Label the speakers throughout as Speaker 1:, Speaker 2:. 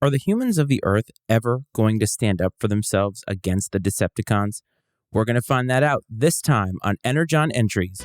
Speaker 1: Are the humans of the Earth ever going to stand up for themselves against the Decepticons? We're going to find that out this time on Energon Entries.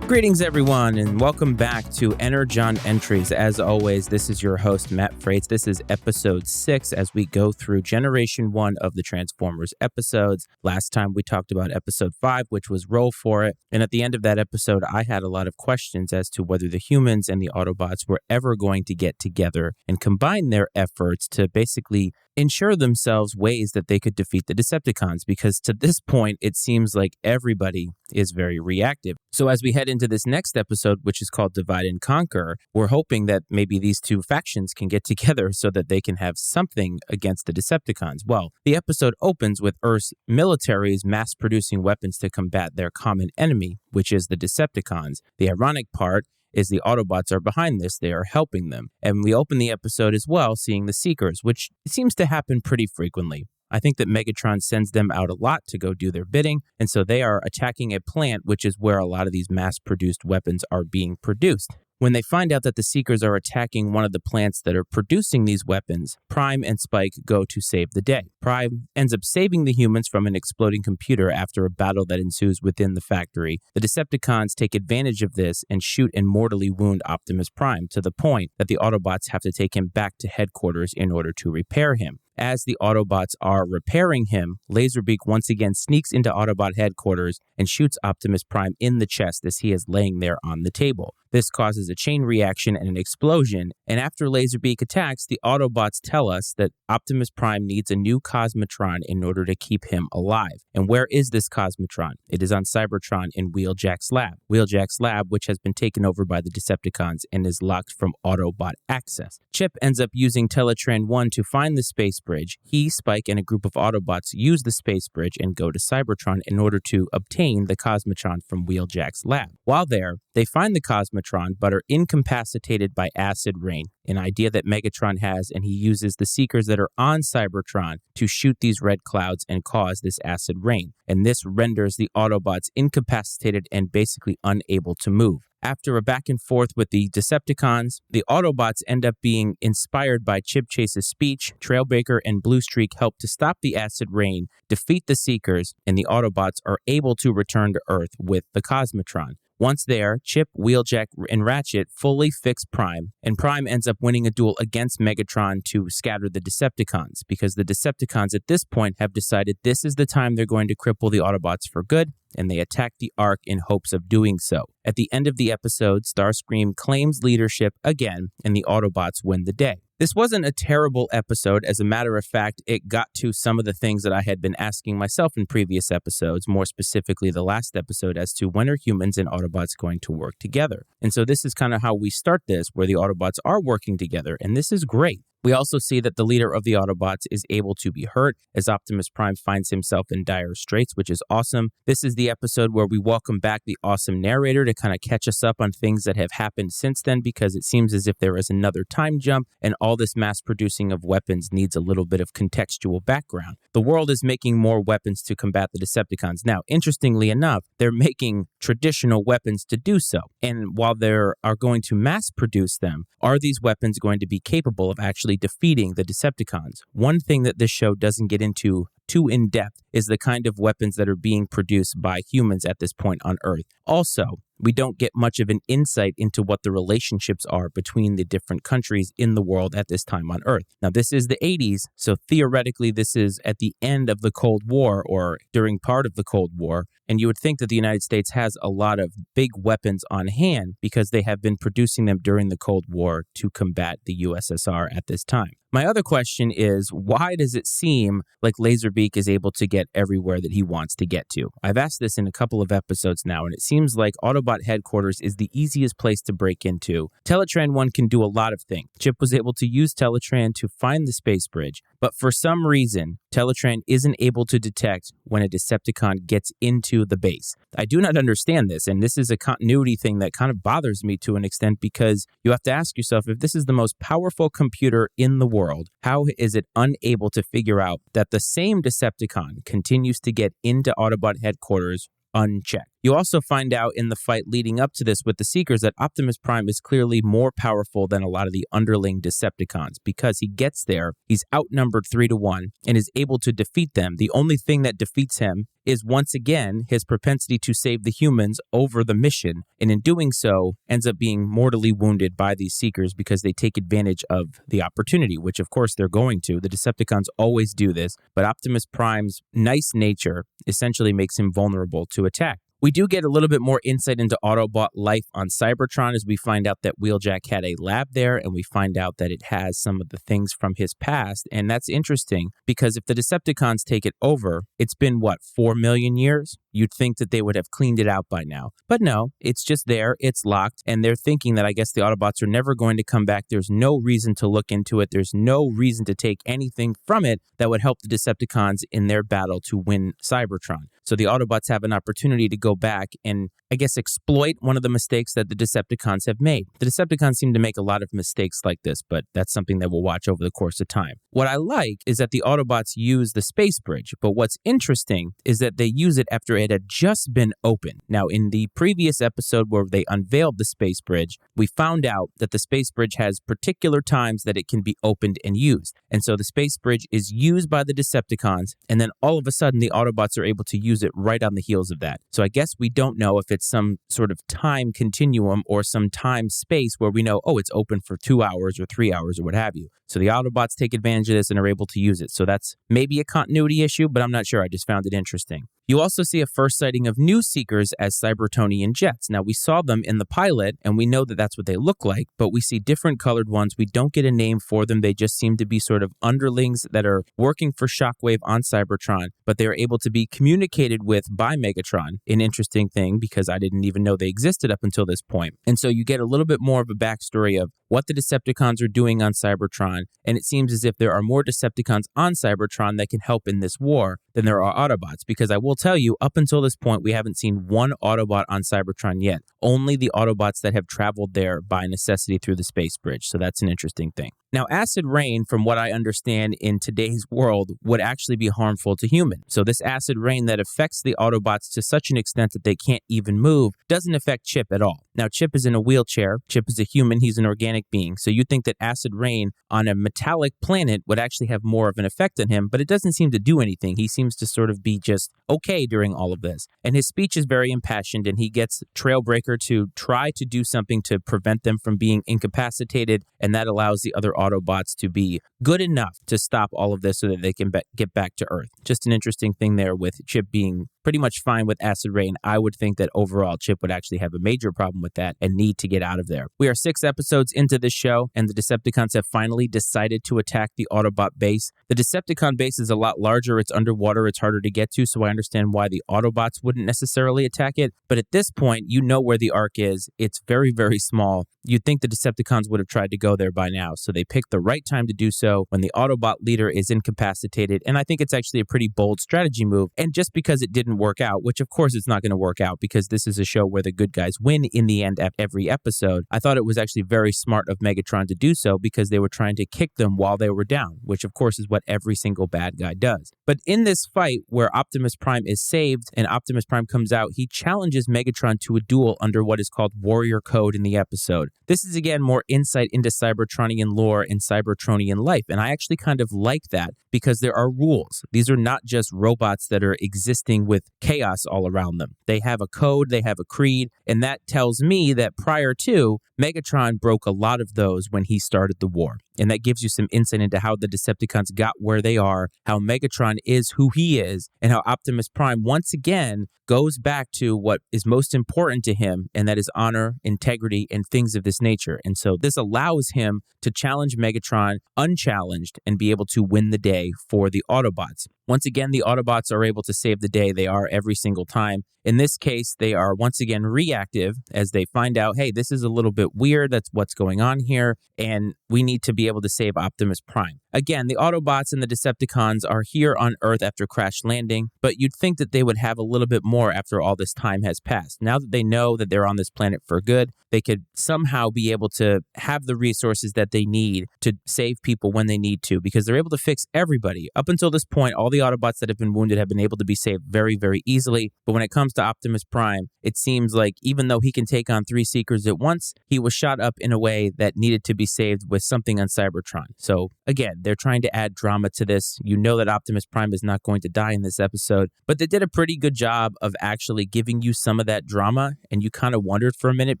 Speaker 1: Greetings, everyone, and welcome back to Energon Entries. As always, this is your host, Matt Freites. This is episode 6 as we go through Generation 1 of the Transformers episodes. Last time we talked about episode 5, which was Roll For It. And at the end of that episode, I had a lot of questions as to whether the humans and the Autobots were ever going to get together and combine their efforts to basically ensure themselves ways that they could defeat the Decepticons, because to this point, it seems like everybody is very reactive. So as we head into this next episode, which is called Divide and Conquer, we're hoping that maybe these two factions can get together so that they can have something against the Decepticons. Well, the episode opens with Earth's militaries mass-producing weapons to combat their common enemy, which is the Decepticons. The ironic part is the Autobots are behind this. They are helping them. And we open the episode as well seeing the Seekers, which seems to happen pretty frequently. I think that Megatron sends them out a lot to go do their bidding, and so they are attacking a plant, which is where a lot of these mass-produced weapons are being produced. When they find out that the Seekers are attacking one of the plants that are producing these weapons, Prime and Spike go to save the day. Prime ends up saving the humans from an exploding computer after a battle that ensues within the factory. The Decepticons take advantage of this and shoot and mortally wound Optimus Prime to the point that the Autobots have to take him back to headquarters in order to repair him. As the Autobots are repairing him, Laserbeak once again sneaks into Autobot headquarters and shoots Optimus Prime in the chest as he is laying there on the table. This causes a chain reaction and an explosion, and after Laserbeak attacks, the Autobots tell us that Optimus Prime needs a new Cosmotron in order to keep him alive. And where is this Cosmotron? It is on Cybertron in Wheeljack's lab. Wheeljack's lab, which has been taken over by the Decepticons and is locked from Autobot access. Chip ends up using Teletran 1 to find the space bridge. He, Spike, and a group of Autobots use the space bridge and go to Cybertron in order to obtain the Cosmotron from Wheeljack's lab. While there, they find the Cosmotron but are incapacitated by acid rain, an idea that Megatron has, and he uses the Seekers that are on Cybertron to shoot these red clouds and cause this acid rain. And this renders the Autobots incapacitated and basically unable to move. After a back and forth with the Decepticons, the Autobots end up being inspired by Chip Chase's speech. Trailbreaker and Bluestreak help to stop the acid rain, defeat the Seekers, and the Autobots are able to return to Earth with the Cosmotron. Once there, Chip, Wheeljack, and Ratchet fully fix Prime, and Prime ends up winning a duel against Megatron to scatter the Decepticons, because the Decepticons at this point have decided this is the time they're going to cripple the Autobots for good, and they attack the Ark in hopes of doing so. At the end of the episode, Starscream claims leadership again, and the Autobots win the day. This wasn't a terrible episode. As a matter of fact, it got to some of the things that I had been asking myself in previous episodes, more specifically the last episode, as to when are humans and Autobots going to work together. And so this is kind of how we start this, where the Autobots are working together, and this is great. We also see that the leader of the Autobots is able to be hurt as Optimus Prime finds himself in dire straits, which is awesome. This is the episode where we welcome back the awesome narrator to kind of catch us up on things that have happened since then, because it seems as if there is another time jump and all this mass producing of weapons needs a little bit of contextual background. The world is making more weapons to combat the Decepticons. Now, interestingly enough, they're making traditional weapons to do so. And while they are going to mass produce them, are these weapons going to be capable of actually defeating the Decepticons? One thing that this show doesn't get into too in depth is the kind of weapons that are being produced by humans at this point on Earth. Also, we don't get much of an insight into what the relationships are between the different countries in the world at this time on Earth. Now, this is the 80s, so theoretically this is at the end of the Cold War or during part of the Cold War, and you would think that the United States has a lot of big weapons on hand because they have been producing them during the Cold War to combat the USSR at this time. My other question is, why does it seem like Laserbeak is able to get everywhere that he wants to get to? I've asked this in a couple of episodes now, and it seems like Autobot headquarters is the easiest place to break into. Teletran 1 can do a lot of things. Chip was able to use Teletran to find the space bridge, but for some reason, Teletran isn't able to detect when a Decepticon gets into the base. I do not understand this, and this is a continuity thing that kind of bothers me to an extent because you have to ask yourself, if this is the most powerful computer in the world, how is it unable to figure out that the same Decepticon continues to get into Autobot headquarters unchecked? You also find out in the fight leading up to this with the Seekers that Optimus Prime is clearly more powerful than a lot of the underling Decepticons because he gets there, he's outnumbered 3-1, and is able to defeat them. The only thing that defeats him is once again his propensity to save the humans over the mission, and in doing so ends up being mortally wounded by these Seekers because they take advantage of the opportunity, which of course they're going to. The Decepticons always do this, but Optimus Prime's nice nature essentially makes him vulnerable to attack. We do get a little bit more insight into Autobot life on Cybertron as we find out that Wheeljack had a lab there, and we find out that it has some of the things from his past. And that's interesting because if the Decepticons take it over, it's been, 4 million years? You'd think that they would have cleaned it out by now. But no, it's just there, it's locked, and they're thinking that I guess the Autobots are never going to come back. There's no reason to look into it. There's no reason to take anything from it that would help the Decepticons in their battle to win Cybertron. So the Autobots have an opportunity to go back and, I guess, exploit one of the mistakes that the Decepticons have made. The Decepticons seem to make a lot of mistakes like this, but that's something that we'll watch over the course of time. What I like is that the Autobots use the space bridge, but what's interesting is that they use it after it had just been opened. Now, in the previous episode where they unveiled the space bridge, we found out that the space bridge has particular times that it can be opened and used. And so the space bridge is used by the Decepticons, and then all of a sudden the Autobots are able to use it right on the heels of that. So I guess we don't know if it's some sort of time continuum or some time space where we know, it's open for 2 hours or 3 hours or what have you. So the Autobots take advantage of this and are able to use it. So that's maybe a continuity issue, but I'm not sure. I just found it interesting. You also see a first sighting of new Seekers as Cybertronian jets. Now, we saw them in the pilot, and we know that that's what they look like, but we see different colored ones. We don't get a name for them. They just seem to be sort of underlings that are working for Shockwave on Cybertron, but they are able to be communicated with by Megatron. An interesting thing, because I didn't even know they existed up until this point. And so you get a little bit more of a backstory of what the Decepticons are doing on Cybertron, and it seems as if there are more Decepticons on Cybertron that can help in this war than there are Autobots, because I will tell you, up until this point, we haven't seen one Autobot on Cybertron yet. Only the Autobots that have traveled there by necessity through the space bridge, so that's an interesting thing. Now, acid rain, from what I understand in today's world, would actually be harmful to humans. So this acid rain that affects the Autobots to such an extent that they can't even move doesn't affect Chip at all. Now, Chip is in a wheelchair. Chip is a human. He's an organic being. So you'd think that acid rain on a metallic planet would actually have more of an effect on him, but it doesn't seem to do anything. He seems to sort of be just okay during all of this. And his speech is very impassioned, and he gets Trailbreaker to try to do something to prevent them from being incapacitated, and that allows the other Autobots to be good enough to stop all of this so that they can get back to Earth. Just an interesting thing there with Chip being pretty much fine with acid rain. I would think that overall Chip would actually have a major problem with that and need to get out of there. We are 6 episodes into this show, and the Decepticons have finally decided to attack the Autobot base. The Decepticon base is a lot larger. It's underwater. It's harder to get to, so I understand why the Autobots wouldn't necessarily attack it. But at this point, you know where the Ark is. It's very, very small. You'd think the Decepticons would have tried to go there by now, so they picked the right time to do so when the Autobot leader is incapacitated, and I think it's actually a pretty bold strategy move. And just because it didn't work out, which of course it's not going to work out because this is a show where the good guys win in the end at every episode, I thought it was actually very smart of Megatron to do so because they were trying to kick them while they were down, which of course is what every single bad guy does. But in this fight where Optimus Prime is saved and Optimus Prime comes out, he challenges Megatron to a duel under what is called Warrior Code in the episode. This is again more insight into Cybertronian lore and Cybertronian life, and I actually kind of like that because there are rules. These are not just robots that are existing with chaos all around them. They have a code, they have a creed, and that tells me that prior to, Megatron broke a lot of those when he started the war. And that gives you some insight into how the Decepticons got where they are, how Megatron is who he is, and how Optimus Prime once again goes back to what is most important to him, and that is honor, integrity, and things of this nature. And so this allows him to challenge Megatron unchallenged and be able to win the day for the Autobots. Once again, the Autobots are able to save the day. They are every single time. In this case, they are once again reactive as they find out, hey, this is a little bit weird. That's what's going on here. And we need to be able to save Optimus Prime. Again, the Autobots and the Decepticons are here on Earth after crash landing, but you'd think that they would have a little bit more after all this time has passed. Now that they know that they're on this planet for good, they could somehow be able to have the resources that they need to save people when they need to, because they're able to fix everybody. Up until this point, all the Autobots that have been wounded have been able to be saved very, very easily. But when it comes to Optimus Prime, it seems like even though he can take on 3 Seekers at once, he was shot up in a way that needed to be saved with something on Cybertron. So again, they're trying to add drama to this. You know that Optimus Prime is not going to die in this episode, but they did a pretty good job of actually giving you some of that drama, and you kind of wondered for a minute,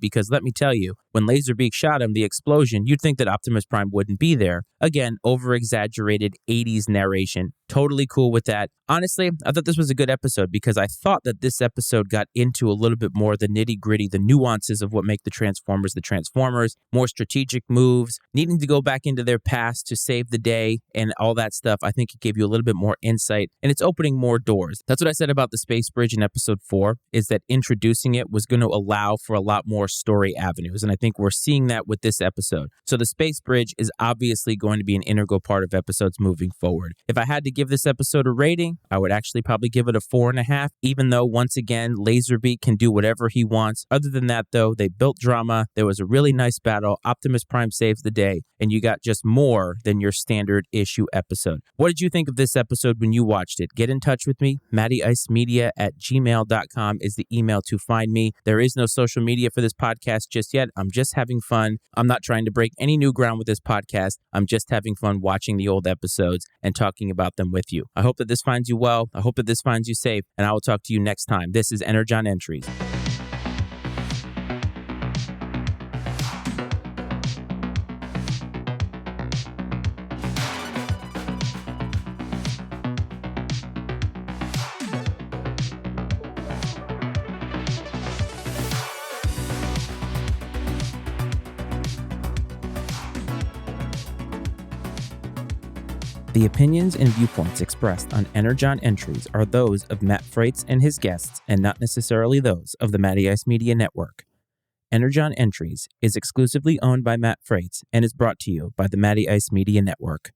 Speaker 1: because let me tell you, when Laserbeak shot him, the explosion, you'd think that Optimus Prime wouldn't be there. Again, over-exaggerated 80s narration. Totally cool with that. Honestly, I thought this was a good episode because I thought that this episode got into a little bit more the nitty-gritty, the nuances of what make the Transformers, more strategic moves, needing to go back into their past to save the day and all that stuff. I think it gave you a little bit more insight, and it's opening more doors. That's what I said about the Space Bridge in episode 4, is that introducing it was going to allow for a lot more story avenues, and I think we're seeing that with this episode. So the Space Bridge is obviously going to be an integral part of episodes moving forward. If I had to give this episode a rating, I would actually probably give it a 4.5, even though, once again, Laserbeak can do whatever he wants. Other than that, though, they built drama. There was a really nice battle. Optimus Prime saves the day, and you got just more than your standard issue episode. What did you think of this episode when you watched it? Get in touch with me. MattyIceMedia@gmail.com is the email to find me. There is no social media for this podcast just yet. I'm just having fun. I'm not trying to break any new ground with this podcast. I'm just having fun watching the old episodes and talking about them with you. I hope that this finds you well. I hope that this finds you safe, and I will talk to you next time. This is Energon Entries. The opinions and viewpoints expressed on Energon Entries are those of Matt Freites and his guests, and not necessarily those of the Matty Ice Media Network. Energon Entries is exclusively owned by Matt Freites and is brought to you by the Matty Ice Media Network.